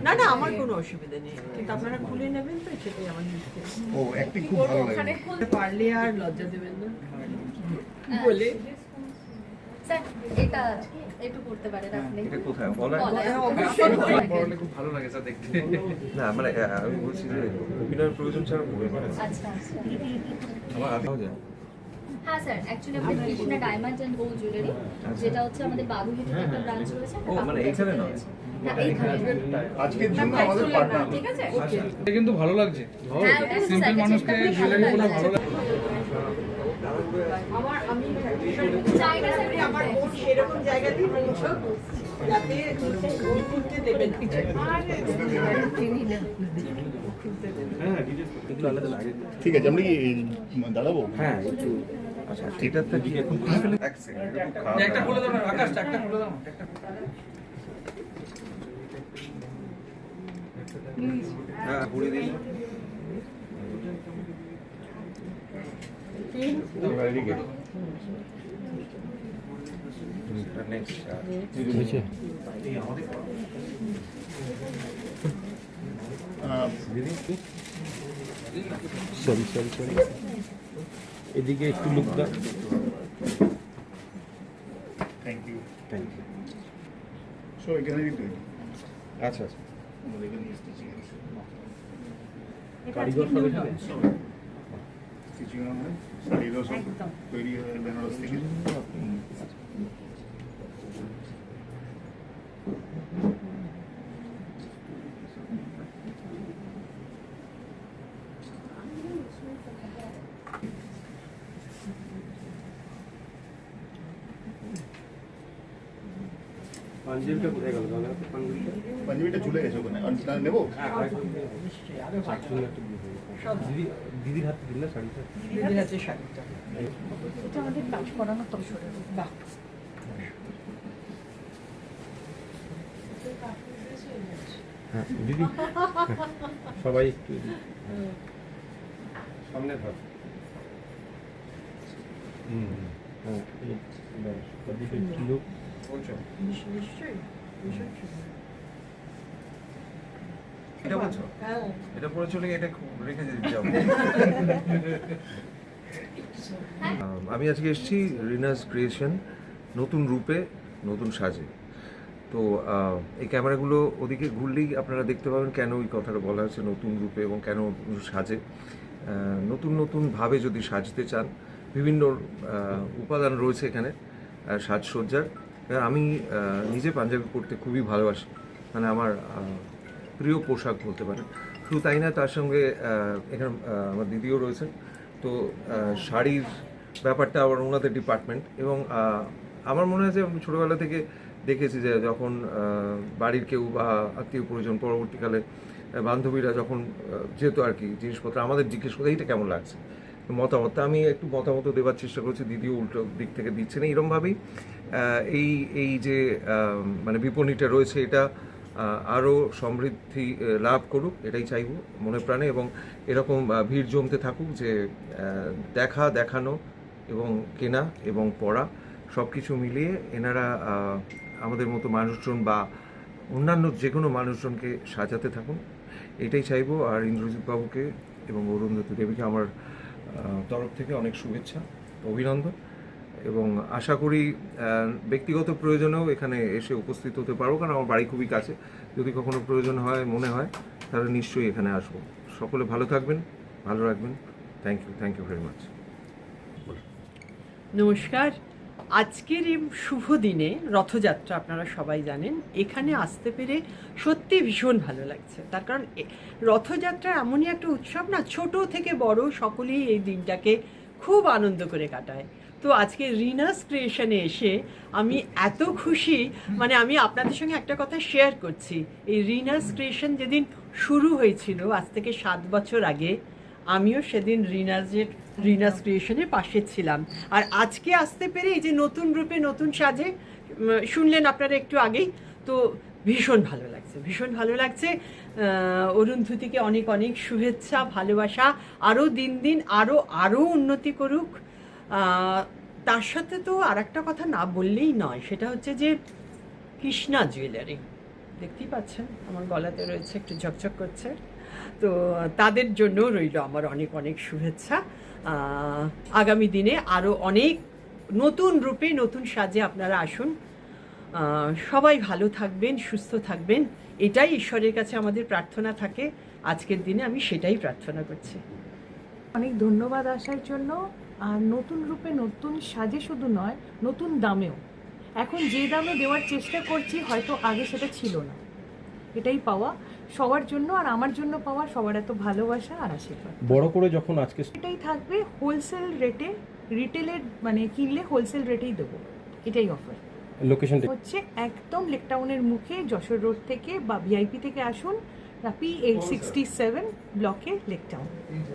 না না আমার কোনো অসুবিধা নেই, কিন্তু আপনারা খুলে নেবেন তো, সেটাই আমার ও একটি খুব ভালো লাগে পারলে আর লজ্জা দেবেন না বলে। স্যার এটা একটু করতে পারেন আপনি। এটা কোথায় বলা? অবশ্যই খুব ভালো লাগে স্যার দেখতে। না মানে আমি বলছি যে অভিনয়ের প্রয়োজন ছাড়া হবে না। আচ্ছা আচ্ছা। আমার আগাও যায়। হ্যাঁ স্যার, অ্যাকচুয়ালি আমাদের Krishna diamond and gold jewellery, যেটা হচ্ছে আমাদের বাবুঘাটে একটা ব্রাঞ্চ রয়েছে। ও মানে এইখানে নয়, আজকের জন্য আমাদের পার্টনার। ঠিক আছে, এটা কিন্তু ভালো লাগছে। হ্যাঁ ওটা সিম্পল মানুষকে জুয়েলারি পরে ভালো লাগে। আমার আমি চাইনা স্যার আমার মন সেরকম জায়গাতেই পৌঁছো যাতে ওই করতে দেবে না। ঠিক আছে, আমরা কি দাঁড়াবো? হ্যাঁ একটু। আচ্ছা এটাতে কি এখন খুলে ফেলে? এক সেকেন্ড একটা খুলে দাও না আকাশ, একটা খুলে দাও না। হ্যাঁ পুরি দিন। সরি এদিকে একটু লুক দাও। Thank you. সো এখানে কিন্তু আচ্ছা আচ্ছা। আমাদের এখানে স্টিচিং আছে, কারিগর সব এখানে। স্টিচিং হবে, শাড়িরও সব তৈরি হয় বেনারস থেকে। পাঞ্জাবিটা কোথায় গেল? পাঞ্জাবিটা ঝুলে গেছে ওখানে, আর নেবো? দিদির হাতে দিলে শাড়িটা। দিদির হাতে শাড়িটা এটা আমাদের কাজ করানো তো বাহ। হ্যাঁ দিদি সবাই একটু সামনে থাক। হ্যাঁ ওদিকে একটু লুক। বলছো নিশ্চয়ই এটা বলছো? হ্যাঁ এটা পরে চলে গিয়ে এটা রেখে যাবো। আমি আজকে এসেছি রিনাস ক্রিয়েশন নতুন রূপে নতুন সাজে। তো এই ক্যামেরাগুলো ওদিকে ঘুরলেই আপনারা দেখতে পাবেন কেন ওই কথাটা বলা হচ্ছে নতুন রূপে এবং কেন সাজে। নতুনভাবে যদি সাজতে চান, বিভিন্ন উপাদান রয়েছে এখানে সাজসজ্জার। আমি নিজে পাঞ্জাবি পরতে খুবই ভালোবাসি, মানে আমার প্রিয় পোশাক বলতে পারেন। শুধু তাই না, তার সঙ্গে এখানে আমার দিদিও রয়েছেন। তো শাড়ির ব্যাপারটা আবার ওনাদের ডিপার্টমেন্ট। এবং আমার মনে হয় যে আমি ছোটোবেলা থেকে দেখেছি যে যখন বাড়ির কেউ বা আত্মীয় পরিজন পরবর্তীকালে বান্ধবীরা যখন যেত আর কি জিনিসপত্র, আমাদের জিজ্ঞেস করতে এইটা কেমন লাগছে, মতামত। আমি একটু মতামত দেওয়ার চেষ্টা করছি, দিদিও উল্টো দিক থেকে দিচ্ছেন। এইরকমভাবেই এই যে মানে বিপণীটা রয়েছে, এটা আরও সমৃদ্ধি লাভ করুক, এটাই চাইব মনে প্রাণে। এবং এরকম ভিড় জমতে থাকুক, যে দেখানো এবং কেনা এবং পড়া সব কিছু মিলিয়ে এনারা আমাদের মতো মানুষজন বা অন্যান্য যে কোনো মানুষজনকে সাজাতে থাকুন, এটাই চাইবো। আর ইন্দ্রজিৎ বাবুকে এবং অরুন্ধতী দেবীকে আমার তরফ থেকে অনেক শুভেচ্ছা, অভিনন্দন। এবং আশা করি ব্যক্তিগত প্রয়োজনেও এখানে এসে উপস্থিত হতে পারবো, কারণ আমার বাড়ি খুবই কাছে। যদি কখনো প্রয়োজন হয়, মনে হয়, তাহলে নিশ্চয়ই এখানে আসবো। সকলে ভালো থাকবেন, ভালো রাখবেন। Thank you very much. নমস্কার। আজকের এই শুভ দিনে রথযাত্রা, আপনারা সবাই জানেন, এখানে আসতে পেরে সত্যি ভীষণ ভালো লাগছে। তার কারণ রথযাত্রা এমনই একটা উৎসব না, ছোট থেকে বড় সকলেই এই দিনটাকে খুব আনন্দ করে কাটায়। তো আজকে রিনাস ক্রিয়েশনে এসে আমি এত খুশি, মানে আমি আপনাদের সঙ্গে একটা কথা শেয়ার করছি। এই রিনাস ক্রিয়েশন যেদিন শুরু হয়েছিল আজ থেকে 7 বছর আগে, আমিও সেদিন রিনাস ক্রিয়েশনের পাশে ছিলাম। আর আজকে আসতে পেরে এই যে নতুন রূপে নতুন সাজে শুনলেন আপনারা একটু আগেই, তো ভীষণ ভালো লাগছে, ভীষণ ভালো লাগছে। অরুন্ধতিকে অনেক অনেক শুভেচ্ছা, ভালোবাসা, আরও দিন দিন আরও উন্নতি করুক। তার সাথে তো আর একটা কথা না বললেই নয়, সেটা হচ্ছে যে কৃষ্ণা জুয়েলারি, দেখতেই পাচ্ছেন আমার গলাতে রয়েছে, একটু ঝকঝক করছে, তো তাদের জন্য রইল আমার অনেক অনেক শুভেচ্ছা। আগামী দিনে আরও অনেক নতুন রূপে নতুন সাজে আপনারা আসুন। সবাই ভালো থাকবেন, সুস্থ থাকবেন, এটাই ঈশ্বরের কাছে আমাদের প্রার্থনা থাকে। আজকের দিনে আমি সেটাই প্রার্থনা করছি। অনেক ধন্যবাদ আসার জন্য। আর নতুন রূপে নতুন সাজে শুধু নয়, নতুন দামেও। এখন যে দামে দেওয়ার চেষ্টা করছি হয়তো আগে সেটা ছিল না, এটাই পাওয়া সবার জন্য, আর আমার জন্য পাওয়া সবার এত ভালোবাসা আর আশীর্বাদ। বড় করে যখন আজকে এটাই থাকবে হোলসেল রেটে, রিটেলের মানে কিনলে হোলসেল রেটেই দেবো, এটাই অফার। লোকেশনটা হচ্ছে একদম লেক টাউনের মুখে, যশোর রোড থেকে বা ভিআইপি থেকে আসুন, P867 ব্লকে লেক টাউন।